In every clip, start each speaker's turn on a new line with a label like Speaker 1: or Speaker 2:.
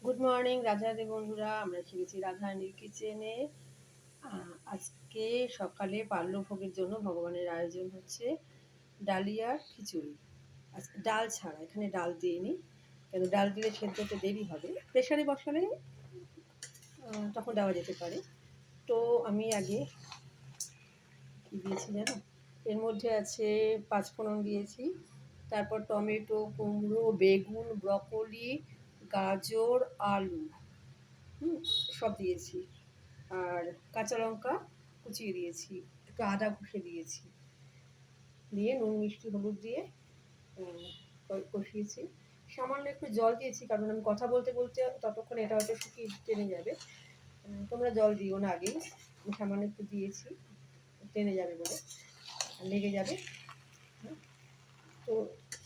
Speaker 1: Good morning Radha Radhe বন্ধুরা, আমরা এসে গেছি রাধারানীর কিচেনে। আজকে সকালে পাল্যভোগের জন্য ভগবানের আয়োজন হচ্ছে ডালিয়ার খিচুড়ি। আজকে ডাল ছাড়া, এখানে ডাল দিইনি, কেন ডাল দিলে সেদ্ধ হতে দেরি হবে। প্রেশারে বসালে তখন দেওয়া যেতে পারে। তো আমি আগে কী দিয়েছি জানো, এর মধ্যে আছে পাঁচফোড়ন দিয়েছি, তারপর টমেটো, কুমড়ো, বেগুন, ব্রকলি, গাজর, আলু সব দিয়েছি। আর কাঁচা লঙ্কা কুচিয়ে দিয়েছি, একটু আদা ঘষে দিয়েছি, দিয়ে নুন মিষ্টি হলুদ দিয়ে কষিয়েছি। সামান্য একটু জল দিয়েছি, কারণ আমি কথা বলতে বলতে ততক্ষণ এটা হয়তো শুকিয়ে টেনে যাবে। তোমরা জল দিও না আগেই, আমি সামান্য একটু দিয়েছি, টেনে যাবে বলে, লেগে যাবে। তো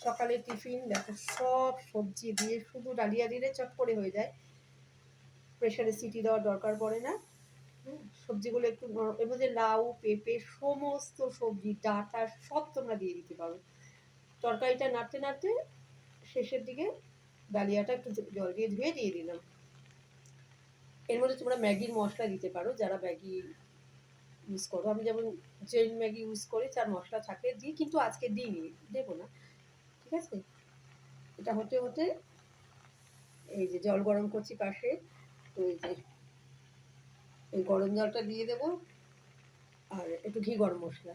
Speaker 1: সকালে টিফিন দেখো, সব সবজি দিয়ে শুধু ডালিয়া দিলে চট করে হয়ে যায়, প্রেশারে সিটি দেওয়ার দরকার পড়ে না। সবজিগুলো একটু এর মধ্যে লাউ, পেঁপে, সমস্ত সবজি, ডাঁটা সব তোমরা দিয়ে দিতে পারো। তরকারিটা নাড়তে নাড়তে শেষের দিকে ডালিয়াটা একটু জল দিয়ে ধুয়ে দিয়ে দিলাম। এর মধ্যে তোমরা ম্যাগির মশলা দিতে পারো, যারা ম্যাগি ইউজ করো। আমি যেমন জেন ম্যাগি ইউজ করি, তার মশলা থাকে, দিই, কিন্তু আজকে দিইনি, দেবো না। ঠিক আছে, এটা হতে হতে এই যে জল গরম করছি পাশে, তো এই যে এই গরম জলটা দিয়ে দেবো, আর একটু ঘি গরম মশলা,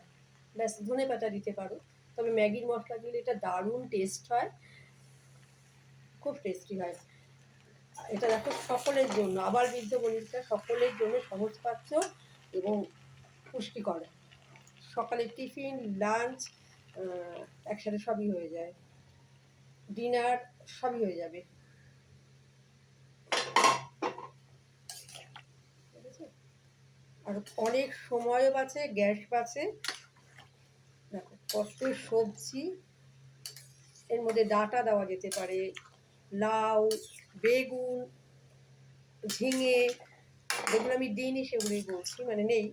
Speaker 1: ব্যাস। ধনে পাতা দিতে পারো, তবে ম্যাগির মশলা দিলে এটা দারুণ টেস্ট হয়, খুব টেস্টি হয়। এটা দেখো সকলের জন্য, আবার বৃদ্ধ বনিতা সকলের জন্য সহজপাচ্য এবং পুষ্টিকর। সকালের টিফিন, লাঞ্চ, একসাথে সবই হয়ে যায়, ডিনার সবই হয়ে যাবে। ঠিক আছে, আর অনেক সময়ও বাঁচে, গ্যাস বাঁচে। দেখো কত সবজি, এর মধ্যে ডাঁটা দেওয়া যেতে পারে, লাউ, বেগুন, ঝিঙে, যেগুলো আমি দিইনি সেগুলোই বলছি, মানে নেই।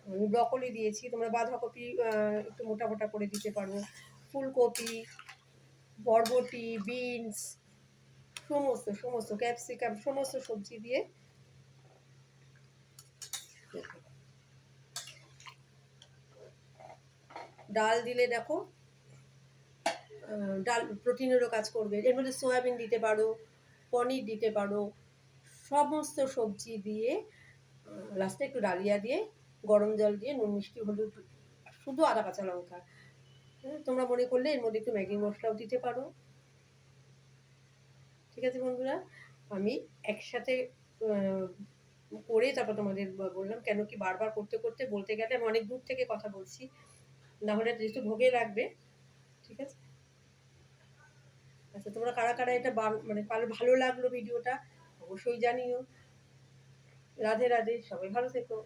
Speaker 1: আমি ব্রকলি দিয়েছি, তোমরা বাঁধাকপি একটু মোটা মোটা করে দিতে পারো, ফুলকপি, বরবটি, বিনস, সমস্ত সমস্ত ক্যাপসিকাম, সমস্ত সবজি দিয়ে। ডাল দিলে দেখো ডাল প্রোটিনেরও কাজ করবে। এর মধ্যে সয়াবিন দিতে পারো, পনির দিতে পারো, সমস্ত সবজি দিয়ে লাস্টে একটু ডালিয়া দিয়ে গরম জল দিয়ে নুন মিষ্টি হলুদ, শুধু আদা কাঁচা লঙ্কা। তোমরা মনে করলে এর মধ্যে একটু ম্যাগি মশলাও দিতে পারো। ঠিক আছে বন্ধুরা, আমি একসাথে করে তারপর তোমাদের বললাম, কেন কি বারবার করতে করতে বলতে গেলে আমি অনেক দূর থেকে কথা বলছি, না হলে যেহেতু ভোগে লাগবে। ঠিক আছে, আচ্ছা তোমরা কারা কারা এটা মানে ভালো লাগলো ভিডিওটা অবশ্যই জানিও। রাধে রাধে, সবাই ভালো থেকো।